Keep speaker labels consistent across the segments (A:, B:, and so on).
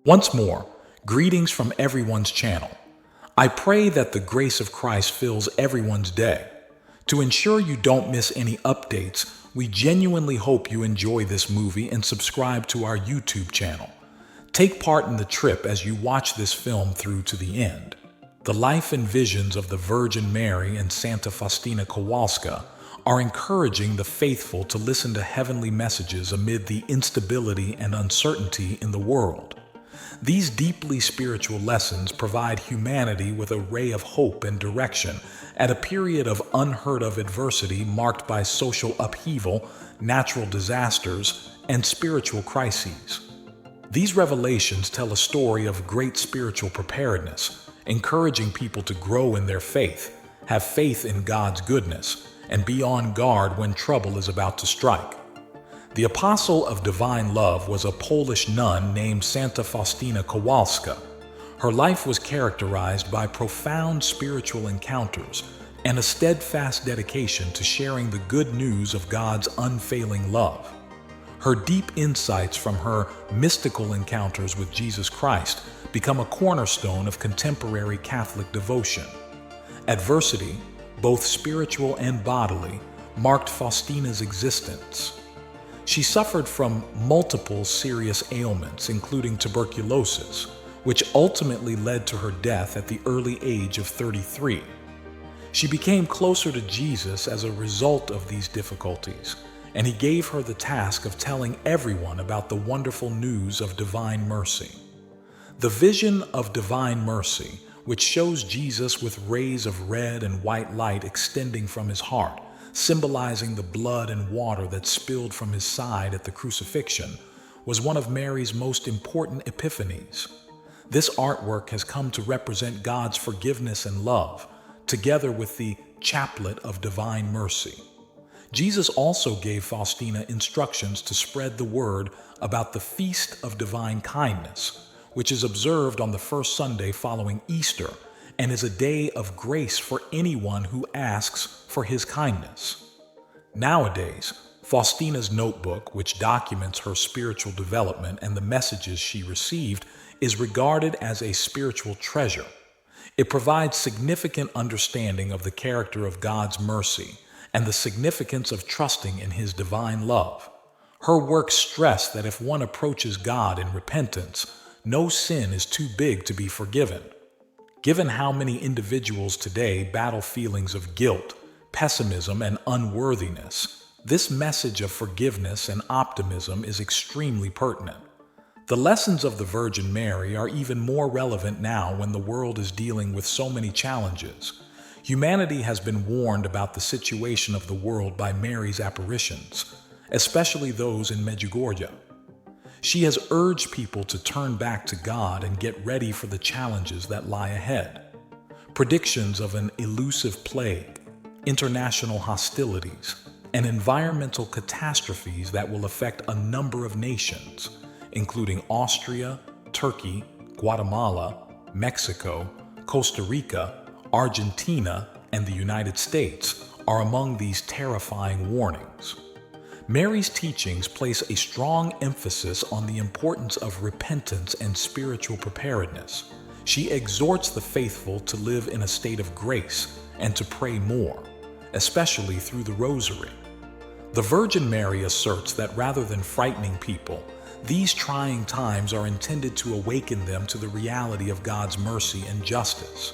A: Once more, greetings from everyone's channel. I pray that the grace of Christ fills everyone's day. To ensure you don't miss any updates, we genuinely hope you enjoy this movie and subscribe to our YouTube channel. Take part in the trip as you watch this film through to the end. The life and visions of the Virgin Mary and Santa Faustina Kowalska are encouraging the faithful to listen to heavenly messages amid the instability and uncertainty in the world. These deeply spiritual lessons provide humanity with a ray of hope and direction at a period of unheard-of adversity marked by social upheaval, natural disasters, and spiritual crises. These revelations tell a story of great spiritual preparedness, encouraging people to grow in their faith, have faith in God's goodness, and be on guard when trouble is about to strike. The apostle of divine love was a Polish nun named Santa Faustina Kowalska. Her life was characterized by profound spiritual encounters and a steadfast dedication to sharing the good news of God's unfailing love. Her deep insights from her mystical encounters with Jesus Christ become a cornerstone of contemporary Catholic devotion. Adversity, both spiritual and bodily, marked Faustina's existence. She suffered from multiple serious ailments, including tuberculosis, which ultimately led to her death at the early age of 33. She became closer to Jesus as a result of these difficulties, and he gave her the task of telling everyone about the wonderful news of divine mercy. The vision of divine mercy, which shows Jesus with rays of red and white light extending from his heart, symbolizing the blood and water that spilled from his side at the crucifixion, was one of Mary's most important epiphanies. This artwork has come to represent God's forgiveness and love, together with the chaplet of divine mercy. Jesus also gave Faustina instructions to spread the word about the Feast of Divine Kindness, which is observed on the first Sunday following Easter and is a day of grace for anyone who asks for his kindness. Nowadays, Faustina's notebook, which documents her spiritual development and the messages she received, is regarded as a spiritual treasure. It provides significant understanding of the character of God's mercy and the significance of trusting in his divine love. Her work stressed that if one approaches God in repentance, no sin is too big to be forgiven. Given how many individuals today battle feelings of guilt, pessimism, and unworthiness, this message of forgiveness and optimism is extremely pertinent. The lessons of the Virgin Mary are even more relevant now when the world is dealing with so many challenges. Humanity has been warned about the situation of the world by Mary's apparitions, especially those in Medjugorje. She has urged people to turn back to God and get ready for the challenges that lie ahead. Predictions of an elusive plague, international hostilities, and environmental catastrophes that will affect a number of nations, including Austria, Turkey, Guatemala, Mexico, Costa Rica, Argentina, and the United States, are among these terrifying warnings. Mary's teachings place a strong emphasis on the importance of repentance and spiritual preparedness. She exhorts the faithful to live in a state of grace and to pray more, especially through the Rosary. The Virgin Mary asserts that rather than frightening people, these trying times are intended to awaken them to the reality of God's mercy and justice.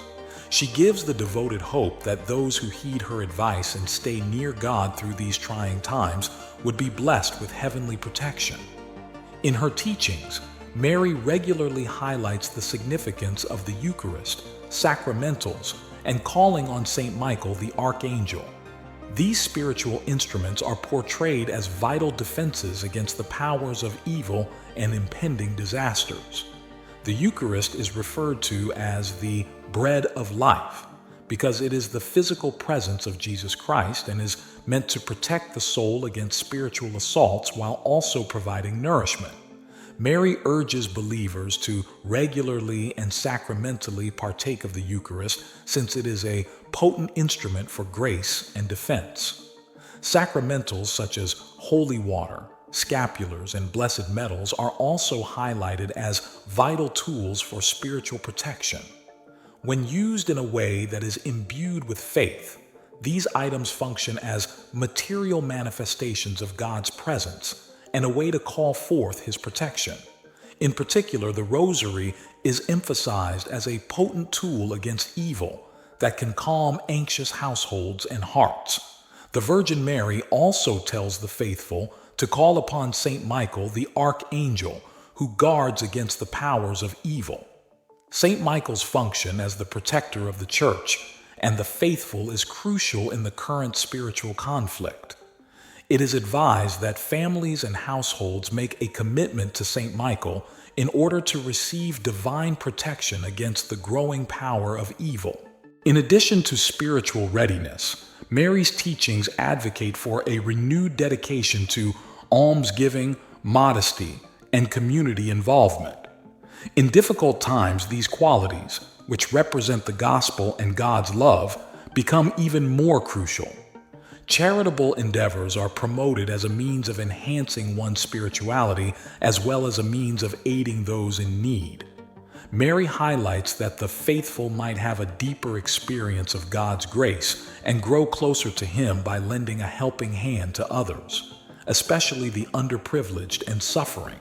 A: She gives the devoted hope that those who heed her advice and stay near God through these trying times would be blessed with heavenly protection. In her teachings, Mary regularly highlights the significance of the Eucharist, sacramentals, and calling on Saint Michael the Archangel. These spiritual instruments are portrayed as vital defenses against the powers of evil and impending disasters. The Eucharist is referred to as the bread of life because it is the physical presence of Jesus Christ and is meant to protect the soul against spiritual assaults while also providing nourishment. Mary urges believers to regularly and sacramentally partake of the Eucharist since it is a potent instrument for grace and defense. Sacramentals such as holy water, scapulars, and blessed metals are also highlighted as vital tools for spiritual protection. When used in a way that is imbued with faith, these items function as material manifestations of God's presence and a way to call forth His protection. In particular, the rosary is emphasized as a potent tool against evil that can calm anxious households and hearts. The Virgin Mary also tells the faithful to call upon Saint Michael, the archangel, who guards against the powers of evil. Saint Michael's function as the protector of the Church and the faithful is crucial in the current spiritual conflict. It is advised that families and households make a commitment to Saint Michael in order to receive divine protection against the growing power of evil. In addition to spiritual readiness, Mary's teachings advocate for a renewed dedication to almsgiving, modesty, and community involvement. In difficult times, these qualities, which represent the gospel and God's love, become even more crucial. Charitable endeavors are promoted as a means of enhancing one's spirituality as well as a means of aiding those in need. Mary highlights that the faithful might have a deeper experience of God's grace and grow closer to Him by lending a helping hand to others, especially the underprivileged and suffering.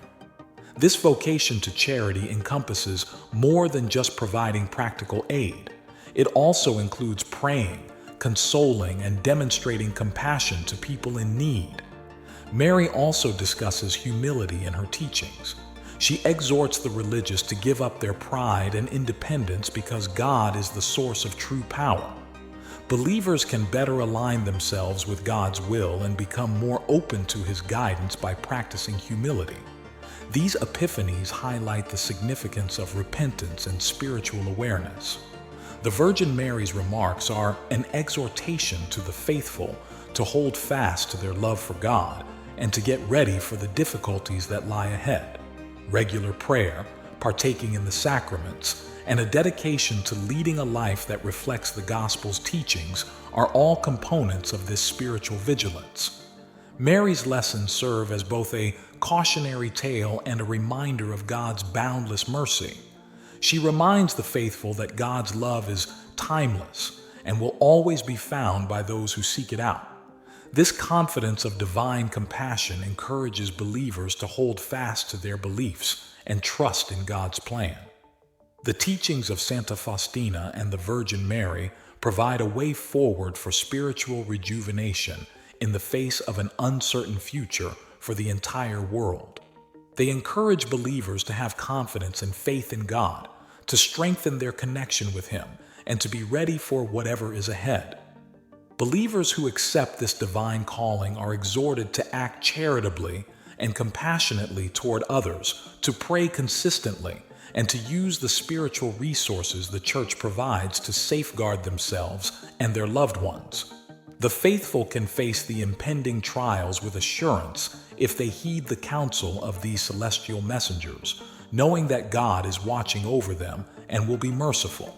A: This vocation to charity encompasses more than just providing practical aid. It also includes praying, consoling, and demonstrating compassion to people in need. Mary also discusses humility in her teachings. She exhorts the religious to give up their pride and independence because God is the source of true power. Believers can better align themselves with God's will and become more open to His guidance by practicing humility. These epiphanies highlight the significance of repentance and spiritual awareness. The Virgin Mary's remarks are an exhortation to the faithful to hold fast to their love for God and to get ready for the difficulties that lie ahead. Regular prayer, partaking in the sacraments, and a dedication to leading a life that reflects the gospel's teachings are all components of this spiritual vigilance. Mary's lessons serve as both a cautionary tale and a reminder of God's boundless mercy. She reminds the faithful that God's love is timeless and will always be found by those who seek it out. This confidence of divine compassion encourages believers to hold fast to their beliefs and trust in God's plan. The teachings of Santa Faustina and the Virgin Mary provide a way forward for spiritual rejuvenation in the face of an uncertain future for the entire world. They encourage believers to have confidence and faith in God, to strengthen their connection with Him, and to be ready for whatever is ahead. Believers who accept this divine calling are exhorted to act charitably and compassionately toward others, to pray consistently, and to use the spiritual resources the Church provides to safeguard themselves and their loved ones. The faithful can face the impending trials with assurance if they heed the counsel of these celestial messengers, knowing that God is watching over them and will be merciful.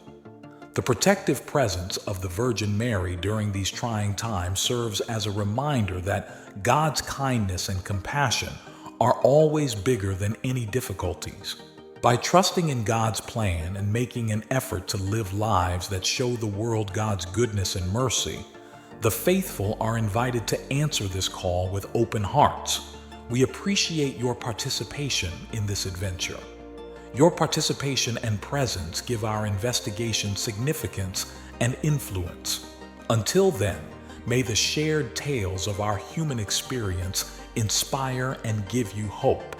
A: The protective presence of the Virgin Mary during these trying times serves as a reminder that God's kindness and compassion are always bigger than any difficulties. By trusting in God's plan and making an effort to live lives that show the world God's goodness and mercy, the faithful are invited to answer this call with open hearts. We appreciate your participation in this adventure. Your participation and presence give our investigation significance and influence. Until then, may the shared tales of our human experience inspire and give you hope.